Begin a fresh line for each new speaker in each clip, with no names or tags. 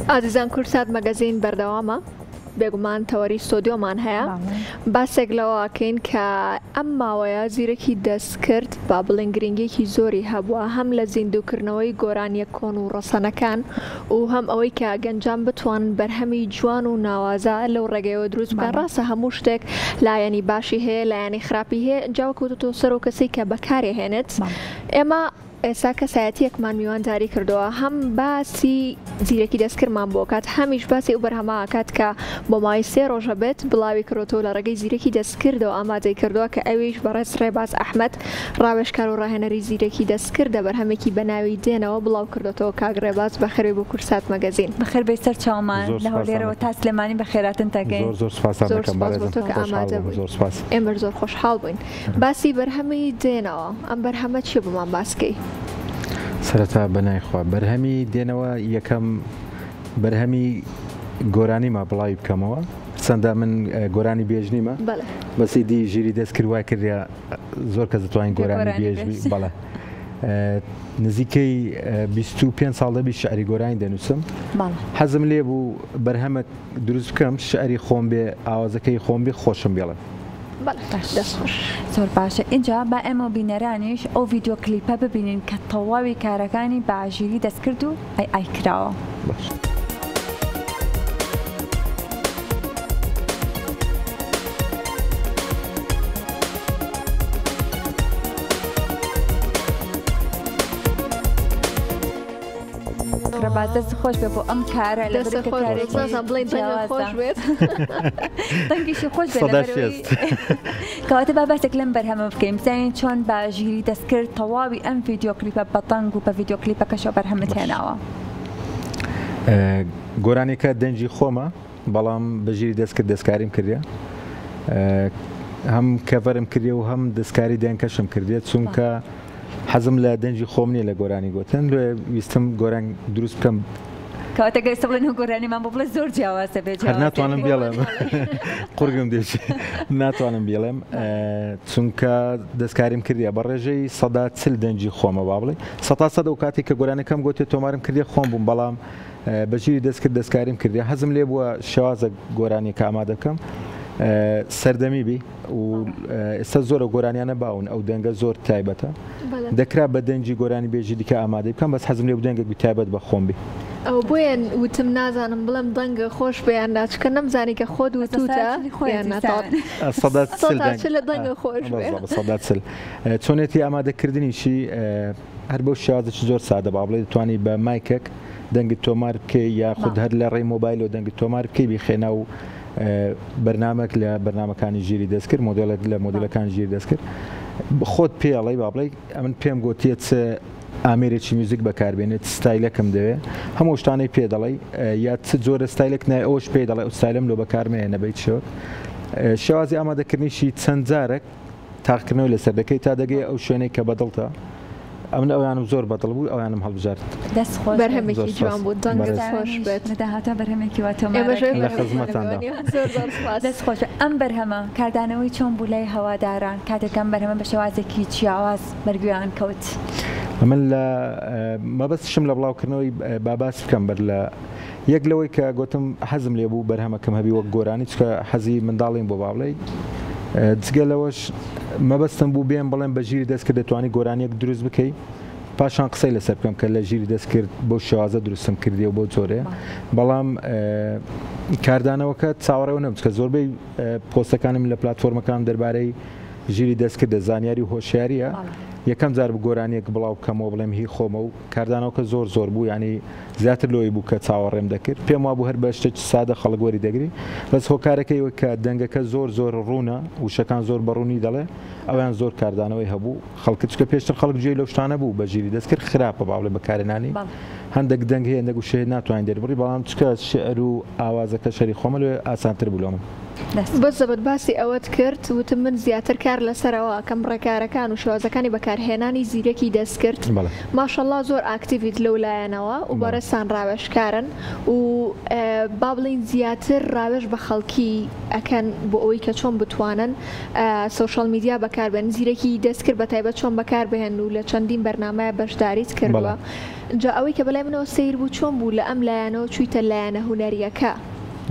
ئازیزان کورسات مەگەزین بەردەوامە بێگومان تەوەری ستۆدیۆمان هەیە باسێک لەوەکەین کە ئەم ماوەیە زیرەکی دەستکرد با بڵێن گرنگێکی زۆری هەبووە هەم لە زیندووکردنەوەی گۆرانیە کۆن و ڕەسەنەکان و هەم ئەوەی کە گەنجان بتوانن بەرهەمی جوان و ناوازە لەو ڕێگەیەوە دروست بکەن. ڕاستە هەموو شتێک لایەنی باشی هەیە لایەنی خراپی هەیە جاوەکەوتۆ سەر و کەسێک کە بەکارێ هێنێت. ئێمە ئێستا کەسایەتیەکمان میوانداری کردەوە هەم باسی زیرەکی دەستکردمان بۆ کات هەمیش باسی ئەو بەرهەماکات کە بۆ مای 3 ڕۆژە بێت بڵاوی کردەوە لە ڕێگەی زیرەکی دەستکردەوە ئامادەی کردووە کە ئەویش بەڕێز ڕێباز ئەحمەد ڕاوێژکار و ڕاهێنەری زیرەکی دەستکردە بەرهەمێکی بەناوی دێنەوە بڵاو کردەوە کاک ڕێباز بەخێر بۆ کورسات مەگەزین.
بەخێر بێ سەر چاومان لە هەولێرەوە تا سلێمانی بەخێراتن تاگەین.
زۆر سپاس
ئامادە بووین. ئێمە زۆر خۆشحاڵ بووین. باسی بەرهەمی دێنەوە ئەم بەرهەمە چی بمان باسکەی؟
سەرەتا بەنایخوا بەرهەمی دێنەوە یەکەم بەرهەمی گۆرانیمە بڵاوی بکەمەوە چەندە من گۆرانی بێژنیمە بەسی دی ژیری دەستکرد وای کردیا زۆر کەس دەتوانین گۆرانی بێژبی بەڵێ نزیکەی 25 ساڵ دەبی شعری گۆرانی دەنووسم حەزم لێ بوو بەرهەمە دروست بکەم شعری خۆم بێ ئاوازەکەی خۆم بێ خۆشم بێڵێ.
زۆر باشە اینجا با ئێمە بینەرانیش ئەو ڤیدیۆ کلیپە ببینین کە تەواوی کارەکانی بە ئاژیری دەستکرد و ئایکراوە. دەست خۆش بێ بۆ ئەم کارە لە
خۆش بێت
دەنگیشی خۆش کەواتە با باسێک لەم بەرهەمە بکەین بزانین چۆن بە ژیری دەستکرد تەواوی ئەم ڤیدیۆ کلیپە بەتەنگ و بە ڤیدیۆ کلیپەکەشەوە بەرهەمت هێناوە.
گۆرانێکە دەنجی خۆمە بەڵام بە ژیری دەستکرد دەستکاریم کردە هەم کەڤەرم کردێ و هەم دەستکاری دێنکەشم کردێت چونکە حەزم لە دەنجی خۆم نیە لە گۆرانی گوتن ویستم گۆران دروست بکەم
کەواتەگەی سە بڵێن گۆرانیمان بۆ بڵێ زۆر جیاوازە بێت
ناتوانم بێڵێم قورگم دێشی ناتوانم بێڵێم چونکە دەستکاریم کردە بە ڕێژەی 140 دەنجی خۆمە با بڵێ 100 ئەو کاتێک کە گۆرانەکەم گوتێت تۆمارم کردێ خۆم بووم بەڵام بەژیری دەستکرد دەستکاریم کردە حەزم لێ بووە شێوازە گۆرانێکە ئامادەکەم سەردەمی بی و ئێستا زۆرە گۆرانیانە باون ئەو دەنگە زۆر تایبەتە دەکرا بە دەنجی گۆرانی بێژی دیکە ئامادەی بکەم بەس حەزم لێ دەنگێک تایبەت بە خۆم بی
ئەو بۆیان وتم نازانم بڵم دەنگە خۆش بەیان ناچکە نەمزانی کە خۆت وتوتە خۆیان لە دەنگە خۆش چۆنێتی ئامادەکردنیشی هەر بەو شێوازێکی زۆر سادە با بڵێ دەتوانی بە مایکێک دەنگت تۆمار بکەی یا خود هەر لە ڕێی مۆبایلەوە دەنگت تۆمار بکەی بیخێنە و بەرنامەک لە بەرنامەکانی ژیری دەستکرد مۆدلێک لە مۆدلەکان ژیری دەستکرد خۆت پێڵی با بڵێ ئەمن پێم گوتیت ئامێرێکی میوزیک بەکاربێنێت ستایلەکەم دەوێت هەموو شتانەی پێ دەڵی یا چ جۆرە ستایلێک نای ئەوش پێ دەڵێ ئەوستایلم لۆ بەکارمێنە نەبیت شۆ شێوازی ئامادەکردنیشی چەند جارێک تاقیکردنەوەی لەسەر دەکەی تا دەگەی ئەو شوێنەی کە بەدڵتە ئەمن ئەویانم زۆر بەدڵ بوو ئەویانم هەڵبژارد بەرهەمێکی جوان بوو دەنگت خۆش بێت
نەداهاتە بەرهەمێکی واتە
لە خزمەتاندا
دەست خۆشە ئەم بەرهەمە کاردانەوەی چۆن بوو لای هەواداران کاتێکم بەرهەمە بە شێوازێکی جیاواز بەرگویان کەوت
من لە مەبەستشم لە بڵاوکردنەوەی باباس بکەم بەر لە یەک لەوەی کە گوتم حەزم لێ بوو بەرهەمەکەم هەبی وەک گۆرانی چکە حەزی منداڵین بۆ باڵێ جگە لەوەش مەبەستم بوو بێن بڵێن بە ژیری دەستکرد دەتوانی گۆرانیەک دروست بکەی پاشان قسەی لەسەر بکەم کە لە ژیری دەستکرد بۆ شێوازە دروستم کردی و بۆ جۆرەیە بەڵام کاردانەوەکە چاوەڕێەوە نەم چکە زۆربەی پۆستەکانم لە پلاتفۆرمەکان دەربارەی ژیری دەستکردە زانیاری و هۆشیاریە یەکەم جار گۆرانیەک بڵاو بکەمەوە بڵێم هی خۆمە و کاردانەوەکە زۆر بوو ینی زیاتر لۆی بوو کە چاوەڕێم دەکرد پێم وا بوو هەر بە شتێک سادە خەڵک وەری دەگری بەس هۆکارەکەی کە دەنگەکە زۆر ڕوونە وشەکان زۆر بەڕوونی دەڵێ ئەویان زۆر کاردانەوەی هەبوو خەڵکت چکە پێشتر خەڵک جێی لەو شتانە بوو بە ژیری دەستکرد خراپە باڵێ بەکارێنانی هەندێک دەنگ هەیە هەندێک وشەیە ناتوانین دەربڕی بەڵام چکە شعر و ئاوازەکە شەری خۆمە لێ ئاسانتر بوو لە من
بەس زەبەت باسی ئەوەت کرد وتم من زیاتر کار لەسەرەوە کەم ڕێکارەکان و شێوازەکانی بەکارهێنانی زیرەکی دەستکرد ماشەڵڵا زۆر ئاکتیڤیت لەو لایەنەوە و بەڕێستان ڕاوێژکارن و با بڵین زیاتر ڕاوێژ بە خەڵکی ئەکەن بۆ ئەوەی کە چۆن بتوانن سۆشەڵ میدیا بەکاربێن زیرەکی دەستکرد بە تایبەت چۆن بەکاربهێن و لە چەندین بەرنامەیە بەشداریت کردووە جا ئەوەی کە بەلای منەوە سیر بوو چۆن بوو لە ئەم لایەنەوە چوویتە لایەنە هونەریەکە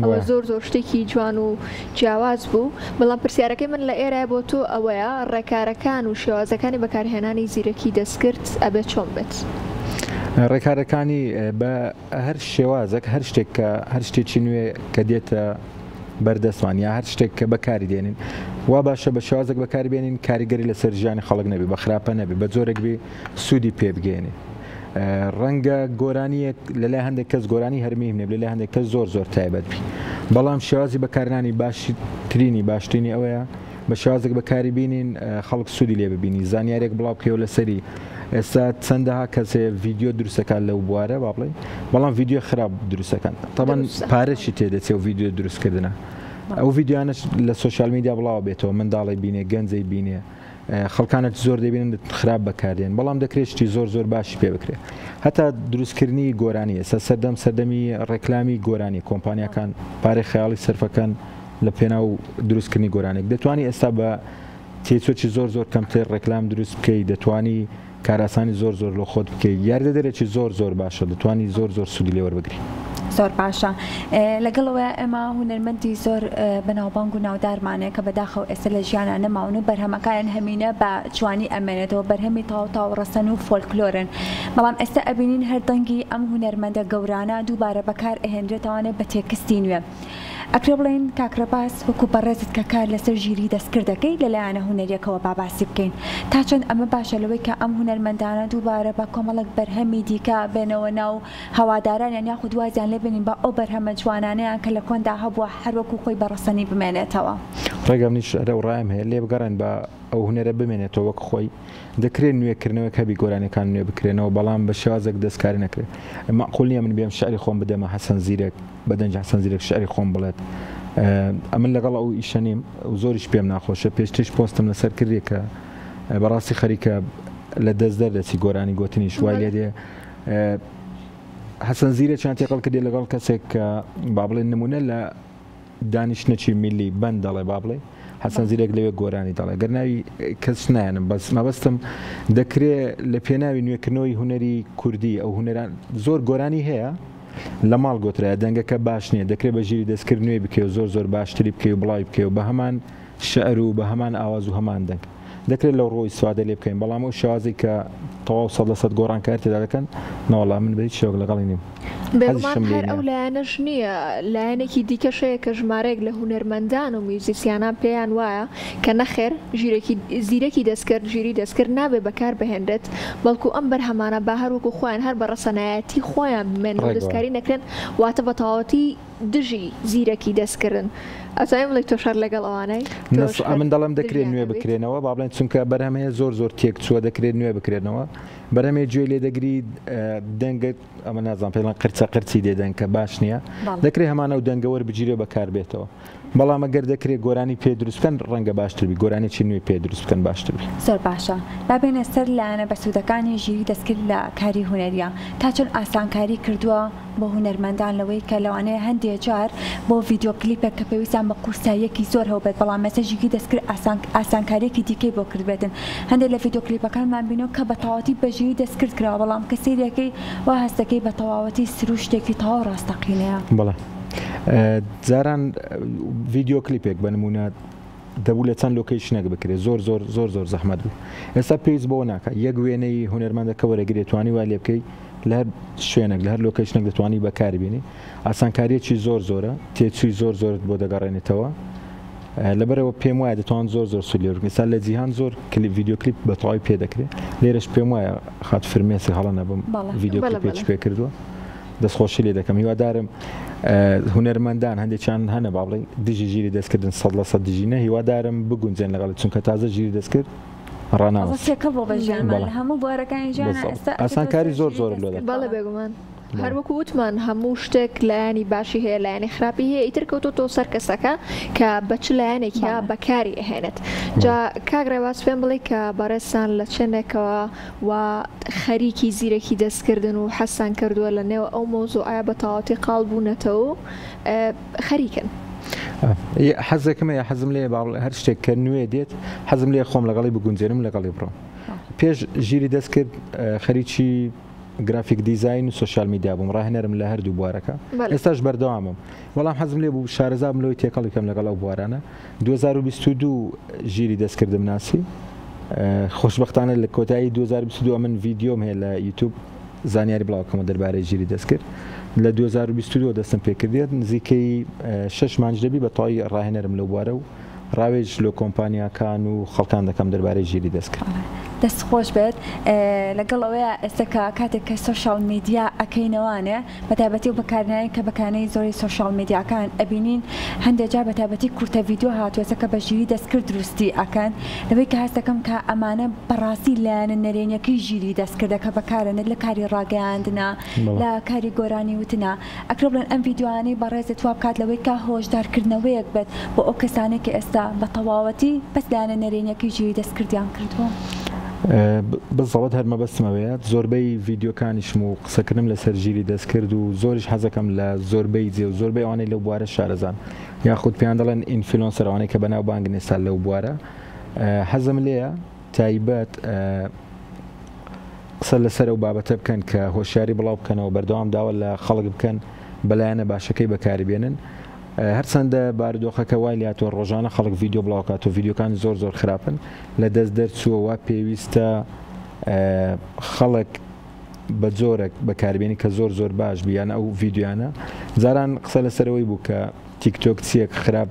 ئەوە زۆر شتێکی جوان و جیاواز بوو بەڵام پرسیارەکەی من لە ئێرە بۆ تۆ ئەوەیە ڕێکارەکان و شێوازەکانی بەکارهێنانی زیرەکی دەستکرد ئەبێت چۆن بێت
ڕێکارەکانی بە هەر شێوازێک هەر شتێکی نوێ کە دێتە بەردەستمان یا هەر شتێک کە بەکاری دێنین وا باشە بە شێوازێک بەکاربێنین کاریگەری لەسەر ژیانی خەڵک نەبێ بە خراپە نەبێ بە جۆرێک بێ سوودی پێ بگەێنێ ڕەنگە گۆرانیەک لەلای هەندێک کەس گۆرانی هەرمی هەیە لەلای هەندێک کەس زۆر تایبەت بی بەڵام شێوازی بەکارنانی باشترینی ئەوەیە بە شێوازێک بەکاری بینین خەڵک سوودی لێ ببینی زانیارێک بڵاو بکەوە لەسەری ئێستا چەندەها کەسێ ڤیددیۆ دروستەکان لەو بوارە با بڵێ بەڵام ڤیددیۆ خراپ دروستەکان تەبەن پارەشی تێدەچێت و ڤیددیۆ دروستکردنە ئەو ڤیددیوانش لە سوۆشال میدیا بڵاو بێتەوە منداڵی بینێ گەنجەی بینێ خەڵکانت زۆر دەبینن خراپ بەکاردێن بەڵام دەکرێت شتی زۆر باشی پێ بکرێت هەتا دروستکردنی گۆرانی ئێستا سەردەمی ڕێکلامی گۆرانی کۆمپانیەکان پارەی خەیاڵی سەرفەکان لە پێناو دروستکردنی گۆرانێک دەتوانی ئێستا بە تێچۆکی زۆر کەمتر ڕێکلام دروست بکەی دەتوانی کاراسانی زۆر لە خۆت بکەی یاردە دەرێکی زۆر باشە دەتوانی زۆر سوودی لێوەربگری
زۆر باشە لەگەڵەوە ئێمە هونەرمەندی زۆر بەناوبانگ و ناودارمانەیە کە بەداخەوە ئێستا لە ژیانە نەماون و بەرهەمەکان هەمینە بە جوانی ئەمێنێتەوە بەرهەمی تاو ڕەسەن و فۆلکلۆرن بەڵام ئێستا ئەبینین هەردەنگی ئەم هونەرمەندە گەورانە دووبارە بەکار ئەهێنرێتەوانێت بە تێکستی نوێ ئەکرێ بڵێن کاکرەباس وەکو بەڕێزت کە کار لەسەر ژیری دەستکردەکەی لەلایەنە هونەریەکەوە باسی بکەین تا چەند ئەمە باشە لەوەی کە ئەم هونەرمەندانە دووبارە بە کۆمەڵک بەرهەمی دیکە بێنەوە ناو هەوادارانیان یاخود وازیان لێ بینین بە ئەو بەرهەمە جوانانەیان کە لە کۆندا هەبووە هەروەکو خۆی بەڕەسەنی بمێنێتەوە
ڕێگەم نیش ئەرە ڕایم هەیە لێ بگەڕێن بە ئەو هونەرە بمێنێتەوە وەک خۆی دەکرێت نوێکردنەوە کەبی گۆرانەکان نوێ بکرێنەوە بەڵام بە شێوازێک دەستکاری نەکرێت معقول نییە من بێم شعری خۆم بدەمە حەسەن زیرەک بەدەنج حەسەن زیرەک شعری خۆم بڵێت ئەمن لەگەڵ ئەو ئیشە نیم و زۆریش پێم ناخۆشە پێشتش پۆستم لەسەر کردێ کە بەڕاستی خەریکە لە دەست دەردەچی گۆرانی گوتنی شوای لێ دێ حەسەن زیرە چیان تێقڵ کردێ لەگەڵ کەسێک کە با بڵێن نمونە لە دانیشتنەکی میلی بەند دەڵێ با بڵێ حەسەن زیرێک لەوێ گۆرانی دەڵێ گەرناوی کەس نایەنم بەس مەبەستم دەکرێت لە پێناوی نوێکردنەوەی هونەری کوردی ئەو هونەران زۆر گۆرانی هەیە لە ماڵ گۆترایە دەنگەکە باش نییە دەکرێت بە ژیری دەستکرد نوێ بکەی و زۆر باشتری بکەی و بڵاوی بکەی و بە هەمان شعر و بە هەمان ئاواز و هەمان دەنگ دەکرێت لەو ڕۆی سوادە لێ بکەین بەڵام ئەو شێوازی کە تەواو 100% گۆڕانکار تێدا دەکەن نەوەڵام من بەهیچ شێوەک لەگەڵی نیم
بێگومان هەر ئەو لایەنەش نییە لایەنێکی دیکەشەیە کە ژمارەیەک لە هونەرمەندان و میوزیسیانان پێیان وایە کە نەخێر زیرەکی دەستکرد ژیری دەستکرد نابێ بەکار بهێنرێت بەڵکو ئەم بەرهەمانە با هەروەکو خۆیان هەر بە ڕەسەنایەتی خۆیان بمێنەوە دەستکاری نەکرێن واتە بە تەواوەتی دژی زیرەکی دەستکردن ئەزایم بڵێ تۆ شەر لەگەڵ ئەوانەی
من دەڵم دەکرێت نوێ بکرێنەوە با بڵێن چونکە بەرهەمەیە زۆر تێک چووە دەکرێت نوێ بکرێنەوە بەرەمێ گوێ لێ دەگری دەنگت ئەمە نازان پێڵان قرچی دێدەن کە باش نییە دەکرێت هەمانە و دەنگەوەر بگیرێ بەکار بێتەوە بەڵام ئەگەر دەکرێت گۆرانی پێ دروستکەن ڕەنگە باشتربی گۆرانێکی نوێی پێ دروست بکەن باشتربی
زۆر باشە دابێنە سەر لایەنە بەسوودەکانی ژیری دەستکرد لە کاری هونەریە تا چۆن ئاسانکاری کردووە بۆ هونەرمەندان لەوەی کە لەوانەیە هەندێک جار بۆ ڤیددیۆ کلیپێک کە پێویستیان بە قورساییەکی زۆر هەبێت بەڵام مەسە ژیری دەستکرد ئاسانکاریەکی دیکەی بۆ کردبێتن هەندێک لە ڤیددیۆ کلیپەکانمان بینەوە کە بە تەواوەتی بە ژیری دەستکرد کراوە بەڵام کە سیرەکەی وا هەستەکەی بە تەواوەتی سروشتێکی تەواو ڕاستەقینەیە
بەڵێ جاران ڤیددیۆ کلیپێک بە نمونە دەبوو لە چەند لۆکیشنێک بکرێت زۆر زەحمەت بوو ئێستا پێویست بۆ ناکە یەک وێنەی هونەرمەندەکە وەرەگرێت توانی وا لێ بکەی لە هەر شوێنێک لە هەر لۆکیشنێک دەتوانی بەکاربیێنی ئاسانکاریەکی زۆرە تێچووی زۆرت بۆ دەگەڕێنێتەوە لەبەرەوە پێم وایە دەتوان زۆر سولی وەرگرن ئێستا لە جیهان زۆر ڤیددیۆ کلیپ بە تەواوی پێ دەکرێت لێرەش پێم وایە خات فرمێسی هەڵە نەبم ڤیددیۆ کلیپێکی پێ کردووە دەستخۆشی لێ دەکەم هیوادارم هونەرمەندان هەندێکیان هەنە با بڵێ دژی ژیری دەستکردن 100% دژینە هیوادارم بگونجێن لەگەڵ چونکە تازە ژیری دەستکرد ئاسانکاری زۆر لۆ
بەڵێ بێگومان هەروەکو وتمان هەموو شتێک لایانی باشی هەیە لایانی خراپی هەیە ئیتر کەوتۆ سەر کەسەکە کە بە چ لایەنێکە بەکاری ئەهێنێت جا کاگڕێواز پێم بڵێ کە بەڕێستان لە چێنێکەوە و خەریکی زیرەکی دەستکردن و حەسان کردووە لە نێو ئەو مۆزوع ئایا بە تەواوەتی قاڵ بوونەتەوە خەریکن
حەزێکم هەیە حەزم لێ هەر شتێک کە نوێ دێت حەزم لێ خۆم لەگەڵی بگونجێنم لەگەڵی بڕۆم پێش ژیری دەستکرد خەریکی گرافیک دیزاین و سوشال میدیا بووم ڕاهێنەرم لە هەردوو بوارەکە ئێستاش بەردەوامم بەڵام حەزم لێ بوو شارەزا بلۆی تێکەڵی بکەم لەگەڵ ئەو بوارانە 2022 ژیری دەستکردم ناسی خۆشبەختانە لە کۆتایی 2022 من ڤیدیۆم هەیە لە یوتیوب زانیاری بڵاوکەمە دەربارەی ژیری دەستکرد لە 2022 دەستم پێکردێت نزیکەی 6 مانج دەبی بە تەواوی ڕاهێنەرم لەو بوارە و ڕاوێژ لە کۆمپانیاکان و خەڵکان دەکەم دەربارەی ژیری دەستکرد
دەست خۆش بێت لەگەڵەوەیە ئێستاکە کاتێک کە سوشال میدیا ئەکەینەوانێ بەتابەتی و بەکارنایی کە بەکانەی زۆری سوشال میدیاکان ئەبینین هەندێک جار بەتابەتی کورتە ڤیدیۆ هاتووەسەکە بە ژیری دەستکرد دروستی ئەکەن لەوەی کە هەست دەکەم کە ئەمانە بەڕاستی لایەنە نەرێنیەکەی ژیری دەستکردەکە بەکارێنێت لە کاری ڕاگەیاندنا لە کاری گۆرانی وتنا ئەکرێ بڵێن ئەم ڤیدیۆانەی بەڕێزت وا بکات لەوەی کە هۆشدارکردنەوەیەک بێت بۆ ئەو کەسانی کە ئێستا بە تەواوەتی بەس لایەنە نەرێنیەکەی ژیری دەستکردیان کردووە
بەزەڵەت هەرمە بەستمەوەیە زۆربەی ڤیدیۆکانیشم و قسەکردم لەسەر ژیری دەستکرد و زۆریش حەزەکەم لە زۆربەی جێ و زۆربەی ئەوانەی لەو بوارە شارەزان یاخود پێیان دەڵێن ئینفلۆنسەرەوانەی کە بەناو بانگن ئێستا لەو بوارە حەزم لێیە تایبەت قسە لەسەر ئەو بابەتە بکەن کە هۆشیاری بڵاو بکەنەوە بەردەوام داوە لە خەڵک بکەن بەلایەنە باشەکەی بەکاری بێنن هەرچەندە بارودۆخەکە وای لاتوە ڕۆژانە خەڵک ڤیدیۆ بڵاوکات و ڤیدیۆکان زۆر خراپن لە دەست دەرچووە وا پێویستە خەڵک بە جۆرێک بەکاربیێنی کە زۆر باش بیان ئەو ڤیددیوانە جاران قسە لەسەرەوەی بوو کە تیکتۆک چیەک خراپ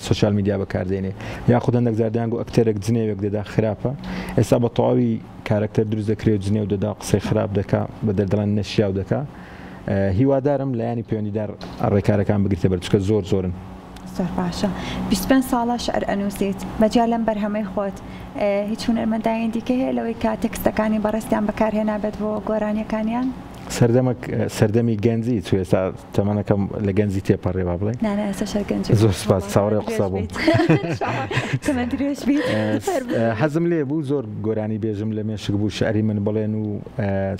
سوشال میدیا بەکاردێنێ یاخود هەندێک زاردیان و ئەکتەرێک جنێوێک دەدا خراپە ئێستا بە تەواوی کارکتەر دروست دەکرێت جنێ و دەدا قسەی خراپ دەکا بە دەردەڵێن نەشیاو دەکا هیوادارم لایانی پەیوەندیدار ڕێکارەکان بگریتە بەرچکە زۆرن
زۆر باشە 25 ساڵە شعر ئەنووسیت بەجیا لەم بەرهەمەی خۆت هیچ هونەرمەندایەکی دیکە هەیە لەوەی کە تێکستەکانی بەڕستیان بەکارهێنابێت بۆ گۆرانیەکانیان
سەردەمی گەنجی تو ئێستا تەمەنەکەم لە گەنجی تێپەڕێ با بڵێ زۆر سپاس چاوەڕێ قسە بووم حەزم لێ بوو زۆر گۆرانی بێژم لە مێشک بوو شعری من بڵێن و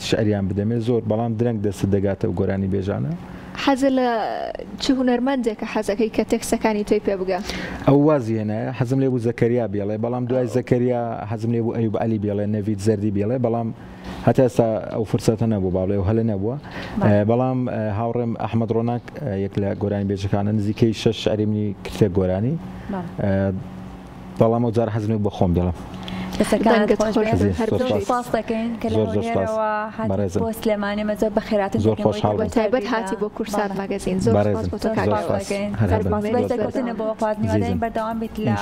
شعریان بدەمێ زۆر بەڵام درەنگ دەست دەگاتە و گۆرانی بێژانە
حەزە لە چ هونەرمەندێکە حەزەکەی کە تێکستەکانی تۆی پێ بگە
ئەو وازی هێنایە حەزم لێ بوو زەکەریا بێڵێ بەڵام دوای زەکەریا حەزم لێ بوو ئەیوب عەلی بێڵێ نەڤید زەردی بێڵێ بەڵام هەتا ئێستا ئەو فرسەتە نەبوو باڵێ و هەلە نەبووە بەڵام هاوڕێم ئەحمەد ڕۆناک یەک لە گۆرانی بێژەکانە نزیکەی 6 شعری منی کردێک گۆرانی بەڵام ئەو جار حەزم لێ بوو بە خۆم دێڵم
بۆ سلێمانێمە زۆر بەخێراتن
زۆر خۆشحاڵ
تایبەت هاتی بۆ کورسات ماگەزین زۆر
بۆ خوازنیوادەین بەردەوام بێت لە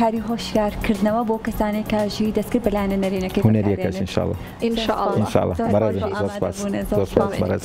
کاری هۆشیارکردنەوە بۆ کەسانێک کە ژیری دەستکرد بەلایەنە نەرێنەکەی
هونەریەکەش ئینشاءالله
ئینشاءالله
بەڕێز زۆر سپاس بەڕێز